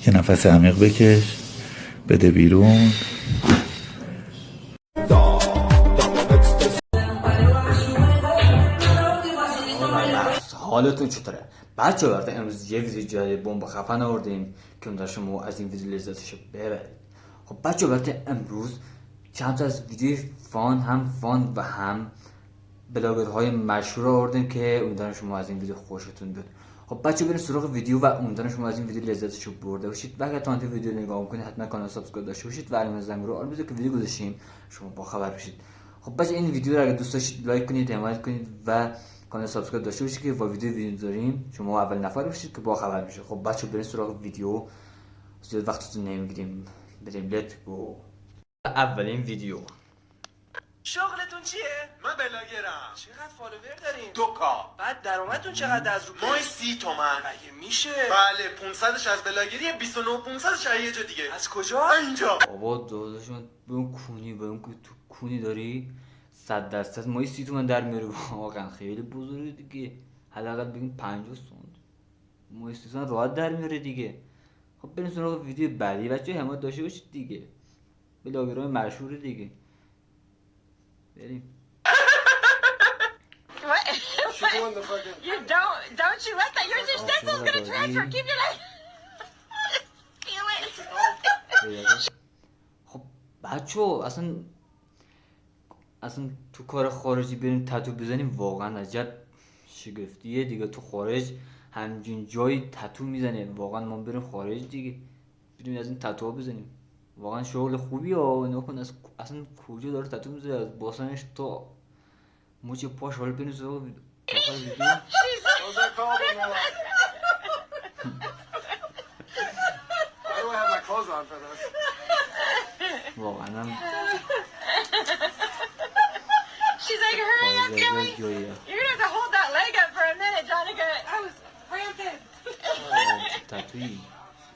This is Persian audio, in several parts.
یه نفس عمیق بکش، بده بیرون. حالتون چطوره؟ بچه برده امروز یک ویدیو جدید بمب خفن آوردیم که امیدوارم شما از این ویدیو لذتشو ببرید. خب بچه برده امروز چند تا از ویدیو هم فان و هم بلاگرهای مشهور آوردیم که امیدوارم شما از این ویدیو خوشتون بیاد. خب بچه بریم سراغ ویدیو و امیدوارم شما از این ویدیو لذتشو برده باشید. و اگر تا انتهای ویدیو نگاه میکنید حتما کانال سابسکرایب داشته باشید و علامت زنگ رو آن بزنید که ویدیو گذاشتیم شما با خبر بشید. خب بچه این ویدیو رو اگه دوست داشتید لایک کنید، حمایت کنید و کانال سابسکرایب داشته باشید که با ویدیو داریم شما اول نفر باشید که با خبر بشید. خب بچه بریم سراغ ویدیو، زیاد وقتتون نمیگیریم، بریم لیت گو. اولین ویدیو. شغلتون چیه؟ من بلاگرم. چقدر فالوور دارین؟ 2K. بعد درآمدتون چقدر از رو ماهی 30 تومن. مگه میشه؟ بله 500ش از بلاگری، 29 500ش از یه جا دیگه. از کجا؟ اینجا. بابا داداشم به اون که تو کونی داری 100% ماهی 30 تومن در میاری. واقعا خیلی بزرگه دیگه. حداقل بگیم 50 سنت ماهی 30 تومن راحت در میاره دیگه. خب بریم سراغ ویدیو بعدی. بچه حمایت داشته باشید دیگه، بلاگرای مشهور دیگه. بریم. You don't you let that your stencil's gonna transfer. Keep your like. Feel it. خب بچه اصلا تو کار خارجی بریم تتو بزنیم واقعا عجب شگفتیه دیگه. تو خارج همچین جایی تتو میزنه، واقعا ما بریم خارج دیگه بریم از این تتو بزنیم. واقعا شغل خوبی ها. نکن اصلا کجا داره تتو میزنه، از باسنش تا موچ پاش. حالا بریم سراغ ویدیو. Those are called in my life. Why do I have my clothes on for this? واقعا هم She's like, hurry up, Gilly. جاییه. You're gonna have to hold that leg up for a minute, Jonica. I was rampant. تتویی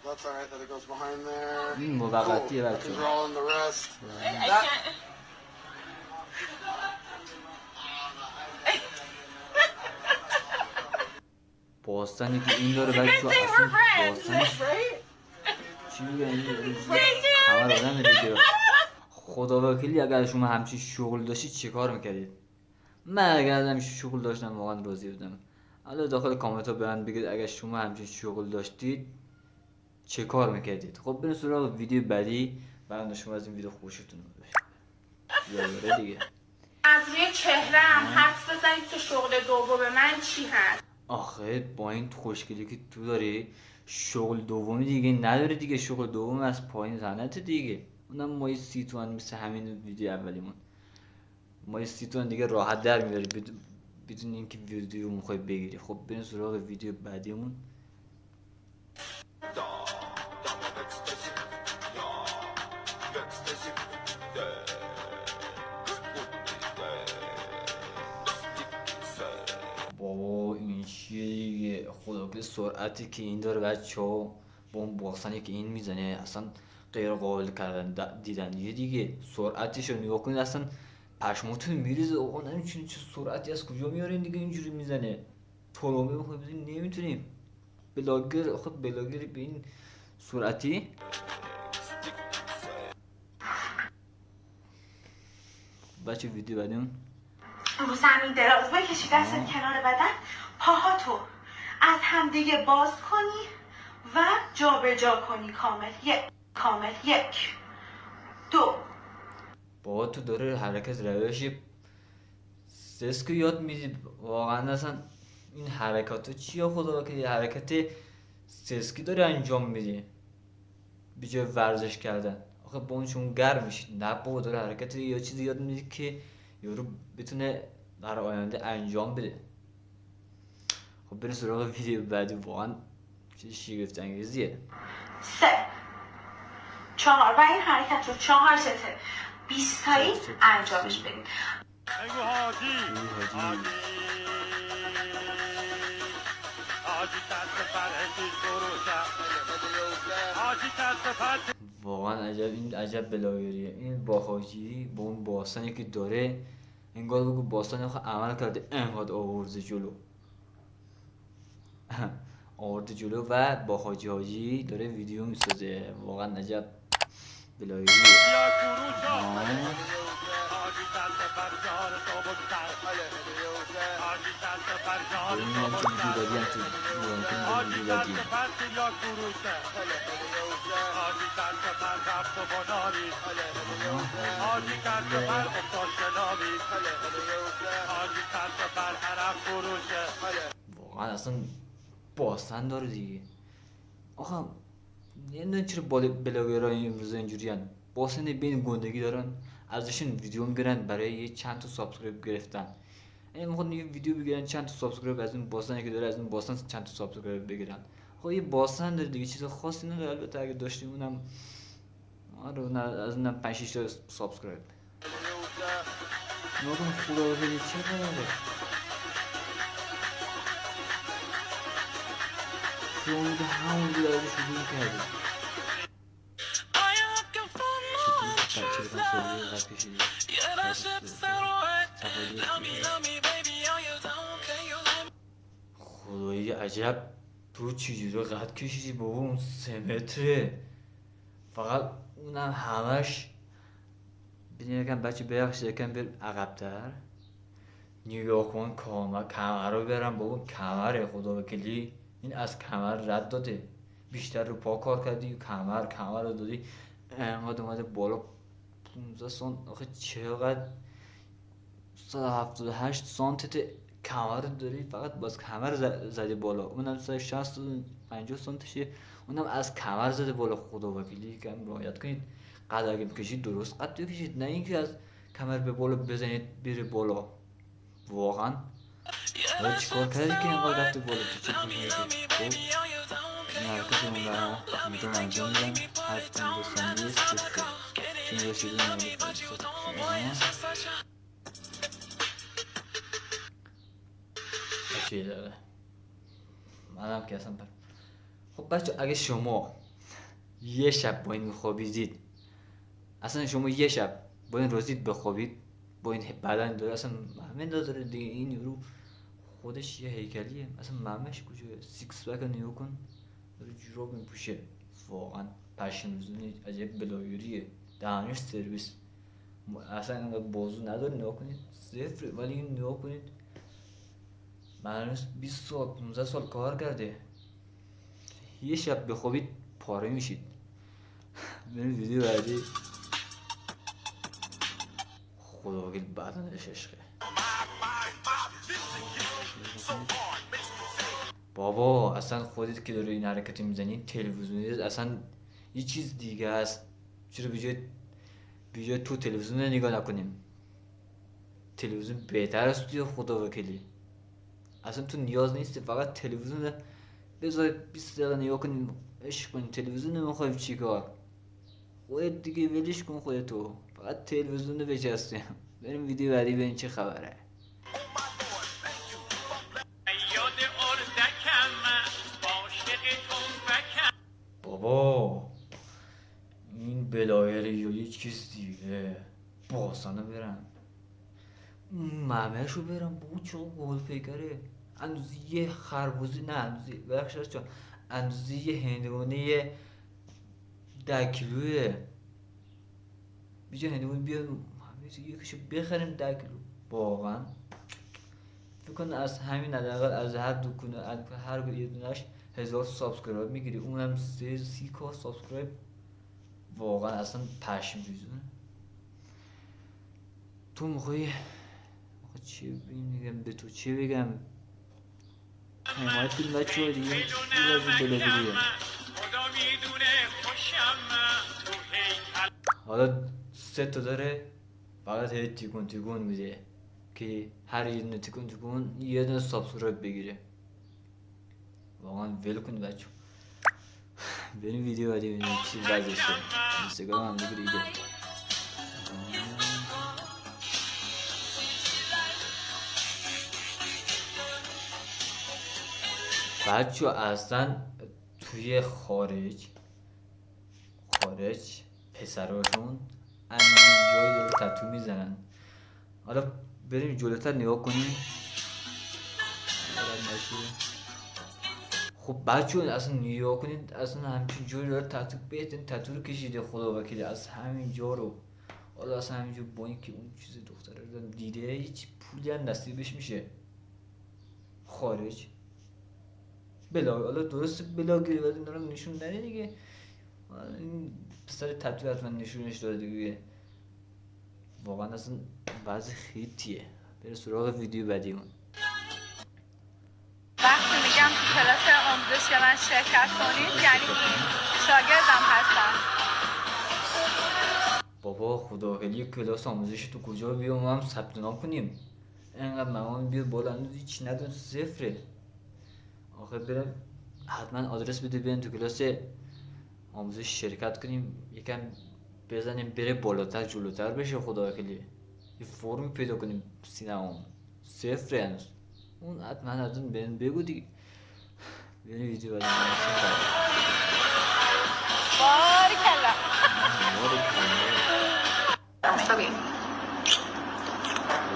That's alright that it goes behind there. این موقتیه I بچه. can draw in the rest. I can't. باستانی که این داره Good بچه thing we're اصلا friends, باستانش right? چی میگن همه آدم دیگه. خدا وکیلی اگر شما همچین شغل داشتید چه کار میکردید؟ من اگر همچین شغل داشتم واقعا راضی بودم. حالا داخل کامنت ها برن بگید اگر شما همچین شغل داشتید چه کار میکردید. خب بریم سراغ ویدیو بعدی. برای شما از این ویدیو خوشتون بیاد یاد دیگه. از روی چهره‌ام حدس بزنید که شغل دوم من چی هست. آخه با این خوشگلی که تو داری شغل دومی دیگه نداری دیگه. شغل دوم از پایین زنت دیگه. اونم مای 30 تومن مثل همین ویدیو اولیمون. مای 30 تومن دیگه راحت در میاری بدون اینکه ویدیو میخوای بگیری. خب بریم سراغ ویدیو بعدیمون. بابا این چیه دیگه؟ خدا به سرعتی که این داره بچه‌ها با اون باکسنی که این میزنه اصلا غیر قابل کردن دیدن دیگه. سرعتش رو نگاه کنید اصلا پشماتون میریزه. آقا نمی‌دونین چه سرعتی از کجا میارین دیگه اینجوری میزنه. ترومه میخوای بزنین نمیتونیم. بلاگر خود بلاگری به این سرعتی. بچه ویدیو بعدیم. رو زمین دراز بکشی دست کنار بدن، پاهاتو از همدیگه باز کنی و جابجا کنی. کامل یک دو. بابا تو داره حرکت روش سسکو یاد میدی واقعا. اصلا این حرکاتو چیه خدا وکیلی؟ حرکت سسکی داره انجام میدی به جای ورزش کردن. آخه با اون چون گرم میشید. نه بابا داره حرکت یا چیزی یاد میدی که یارو بتونه در آینده انجام بده. خب بریم سراغ ویدیو بعدی. واقعا چیز شگفت انگیزیه. 3 4 و این حرکت رو 4 ست 20 تایی انجامش بدید. واقعا عجب. این عجب بلاگریه. این با حاجی با اون باستانی که داره انگار بگو باستانی آخه عمل کرده انقدر آورده جلو. آورده جلو و با حاجی داره ویدیو میسازه. واقعا عجب بلاییه. واقعا اصلا باسن داره دیگه. آخه نمیدونم چرا بلاگرها امروز اینجوریان، باسن بین گندگی دارن، ازشون ویدیو میگیرن برای یه چند تا سابسکرایب گرفتن. یعنی میخوان یه ویدیو بگیرن چند تا سابسکرایب از اون باسنی که داره، از اون باسن چند تا سابسکرایب بگیرن. خب یه باسن داره دیگه، چیز خاصی نداره. البته اگه داشتیم اونم آره از اونم 5 6 تا سابسکرایب. نگم خدا بخیر چه خبره. شما ده همون بیاره شروع کرده. خدایی عجب تو چجوری قد کشیدی بابا؟ اون 3 متره فقط، اونم همش. ببین یکم بچه ببخشید یکم بر عقب‌تر نگاه کن. کمر رو برم بابا، کمره خدا وکیلی این از کمر رد داده. بیشتر رو پا کار کردی، کمر رو دادی انقدر اومده بالا 15 سانت. آخه چقدر 178 سانتت کمر داری، فقط باز کمر زده بالا. اونم 160 50 سانتشه، اونم از کمر زده بالا. خدا وکیلی کم رعایت کنید. قد اگه بکشید درست قد بکشید، نه اینکه از کمر به بالا بزنید بره بالا. واقعا حالا چیکار کردی که اینقدر رفته بالا؟ تو چه کنید؟ خب این حرکت اون را میتونم انجام میدم. هر 15 ثانیه سفته چون رسیده چی داره منم که اصلا خب بچه اگه شما یه شب با این میخوابیدید، اصلا شما یه شب با این روزید بخوابید، با این بدن داره، اصلا همین داره دیگه. این یورو خودش یه هیکلیه، اصلا ممش کجاست؟ سیکس پک رو نیو کن داره جوراب میپوشه. واقعا پشمزونی عجب بلایوریه. دهانش سرویس، اصلا اینقدر بازو نداره. نیا کنید صفر، ولی این نیا کنید معنیش 20 سال 15 سال کار کرده. یه شب بخوابید پاره میشید. بریم ویدیو بعدی. خدا وکیل بدنش عشقه بابا. اصلا خودت که داره این حرکتی میزنی تلویزیونی اصلا یه چیز دیگه است. چرا بیجای تو تلویزیون نگاه نکنیم؟ تلویزیون بهتر است توی خدا وکیلی. اصلا تو نیاز نیست فقط تلویزیون بذار 20 دقیقه نگاه کنیم عشق کنیم. تلویزیون نمیخوایم چیکار؟ خودت دیگه ولش کن خودتو، فقط تلویزیون رو بچسته. بریم ویدیو بعدی ببینیم چه خبره. بابا این بلایر یا یه چیز دیگه. باسانو برم ممهشو برم بابا، چه گل پیکره. اندازه یه خربوزی، نه اندازه بخشش چون اندازه یه هندونه 10 کیلوه. بیجا هندونه بیا یکیشو بخریم 10 کیلو. واقعا فکر کن از همین حداقل از هر دکونه هر یه دونش 1000 سابسکرایب میگیری، اونم 30k سابسکرایب. واقعا اصلا پشم ریزونه. تو میخوای چی میگم به تو چی بگم؟ حمایت کنید بچه ها دیگه. حالا 3 تا داره، فقط هی تیکون میده که هر یه دونه تیکون یه دونه سابسکرایب بگیره. واقعا ول کنید بچه ها. بریم ویدیو بعدی ببینیم چی وضعشه. اینستاگرام هم بگیریده. بچه اصلا توی خارج پسراشون همین جایی داره تتو میزنن. حالا بریم جلوتر نگاه کنیم. خب بچه اصلا نیا کنید اصلا همچین جوری داره تتو بهترین تتو رو کشیده خدا وکیلی از همین جا رو. حالا اصلا همینجور با اینکه اون چیز دختره رو دیده هیچ پولی هم نصیبش میشه خارج بلا. حالا درست بلا گیری ولی اینا رو نشون نده دیگه. این پسر تتو حتما نشونش داده دیگه. واقعا اصلا وضع خیتیه. بره سراغ ویدیو بعدیمون. وقتی میگم تو کلاس آموزش که من شرکت کنید یعنی شاگردم هستم. بابا خداحافظی کلاس آموزش تو کجا بیام هم ثبت نام کنیم؟ اینقدر مامان بیاد بالا هنوز هیچ ندون صفره. آخه برم حتما آدرس بده بیان تو کلاس آموزش شرکت کنیم یکم بزنیم بره بالاتر جلوتر بشه. خداحافظی یه فرمی پیدا کنیم سینمامون صفره هنوز. اون حتما ازون بهم بگو دیگه. ببین ویدیو بعد بارکلا.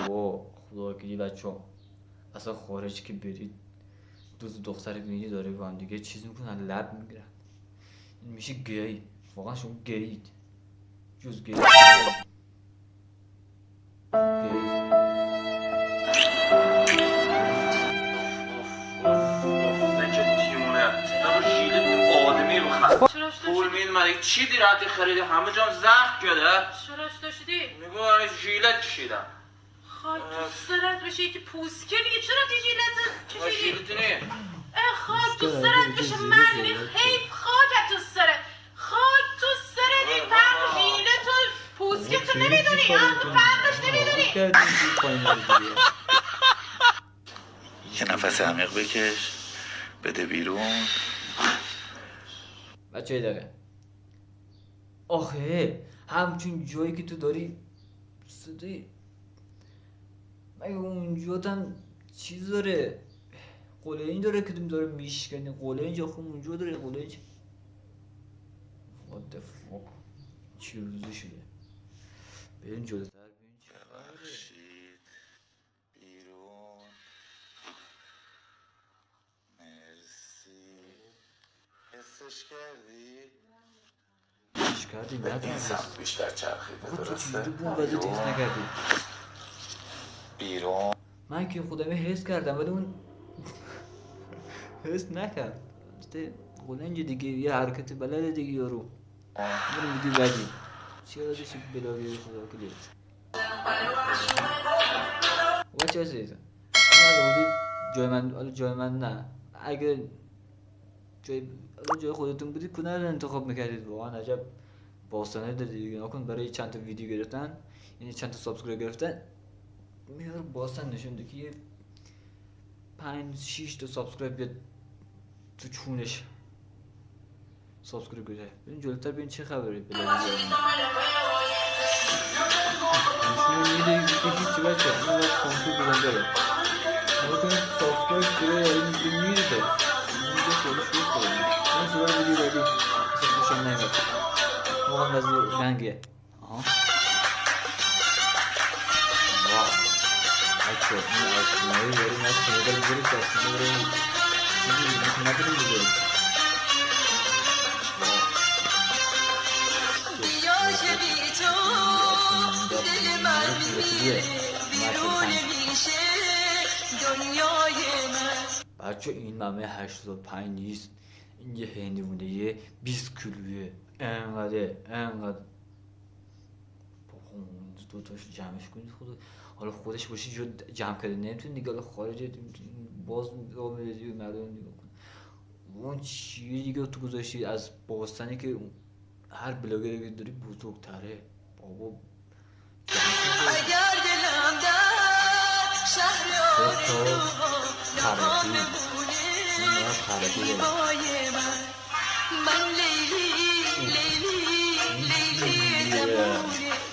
بابا خدا وکیلی بچه‌ها اصلا خارج که برید دوست دختر بینی داره با هم دیگه چیز میکنن لب میگیرن. این میشه گی. واقعا شما گیید جز گی پول میدم چی دیراتی خریدی همه جان زخم شده. چراش داشتی؟ نگاه ژیلت کشیدم. خاک تو سرت بشه یکی پوسکه دیگه چرا دی ژیلت کشیدی؟ ژیلت نه. خاک تو سرت بشه مردی خیلی خاک تو سرت. خاک تو سرت این فرق ژیلت و پوسکه تو نمیدونی؟ تو فرقش نمیدونی؟ یه نفس عمیق بکش بده بیرون. بچه داره آخه همچون جایی که تو داری صدای مگه اونجا هم چیز داره قلنج داره که دم داره میشکنه قلنج آخه اونجا داره قلنج. what the fuck چی روزی شده. بریم جلوتر ببین چی ببخشید بیرون. مرسی حسش کردی؟ چی کردی؟ ندارم سمت بیشتر چرخیده آخه تو درسته؟ چیزی بون وزه تیز نکردی. بیرون. من که خودم حس کردم ولی اون حس نکرد. قلنج دیگه یه حرکت بلده دیگه یارو. بریم ویدیو بعدی. چی یادش بلاگی خدا کلی. بچه عزیزم اگه جای من حالا جای من نه اگه جای خودتون بودید کنار رو انتخاب میکردید واقعا عجب باستانه دارید دیگه. نکن برای چند تا ویدیو گرفتن یعنی چند تا سابسکرایب گرفتن میاره باستان نشون ده که یه 5-6 تا سابسکرایب بیاد تو چونش سابسکرایب گذاره. بریم جلوتر ببین چه خبره. نشون میده هیچی بچه این وقت سانسور بزن داره حالا کنید سابسکرایب گره یعنی میریزه میگه خیلی شروع کنید این سوال ویدیو بعدی اصلا خوشم نمیاد واقعا وضعی رنگیه. واو بچه این اسمایی داریم از سنگل بزرگ دستی داریم چیزی نداریم بزرگ. بچه این ممه 85 نیست این یه هندی مونده یه 20 کیلویه انقدر بابا دو تاش جمعش کنید خود حالا خودش باشی جو جمع کرده نمیتونی دیگه. حالا خارج باز میدادی و مردم نگاه کن اون چیه دیگه تو گذاشتی از باستانی که هر بلاگری داری بزرگتره بابا. اگر دلم در شهریاری من لیلی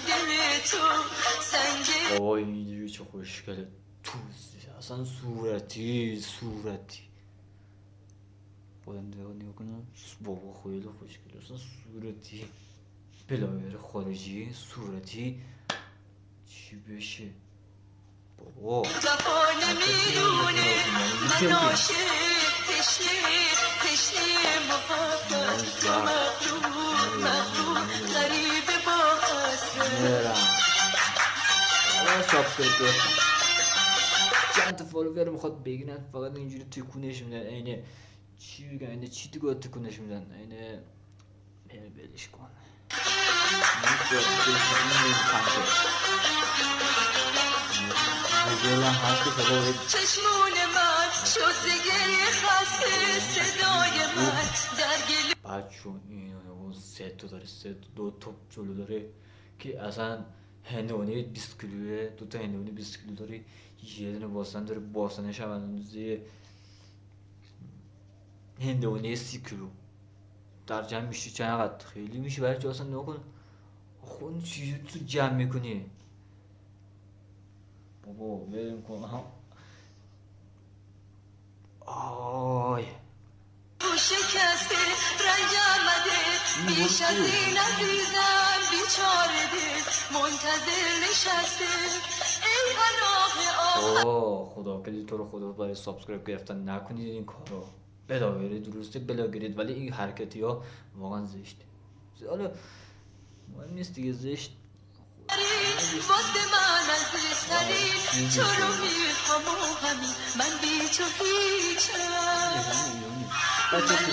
دل تو سنگ. بابا اینجوری چه خوشگله توزی اصلا صورتی خودم نگاه کنم بابا خیلی خوشگله اصلا صورتی بلاگر خارجی صورتی چی بشه بابا. وفا نمیدونه من عاشق عشق تشنه محبت تو مغرور غریب با حسرت برم حالا سابسکرایب کنید. چند تا فالوور میخواد بگیرن فقط اینجوری تکونش میدن اینه چی بگن اینه چی تو تکونش میدن اینه بلش کن چشمون من شد زگری خسته صدای من در گلو بعد چون این اون سه تا داره سه تا دو توپ جلو داره که اصلا هندونه 20 کیلوه دو تا هندونه 20 کیلو داره یه دونه باسن داره باسنش هم اندازه هندونه 30 کیلو در جمع میشه چقدر خیلی میشه برای چه اصلا نکن خون چیزی تو جمع میکنی بابا بریم کن آی شکسته رنگ آمده بیش از این عزیزم بیچاره دل منتظر نشسته ای پناه اوه خدا کلی تو رو خدا برای سابسکرایب گرفتن نکنید این کارو بلاگری درسته بلاگرید ولی این حرکتی ها واقعا زشته حالا مهم نیست دیگه زشت واسه من عزیزترین تو رو میخوام و همین من بی تو هیچم بچه تو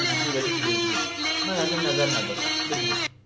من از این نظر ندارم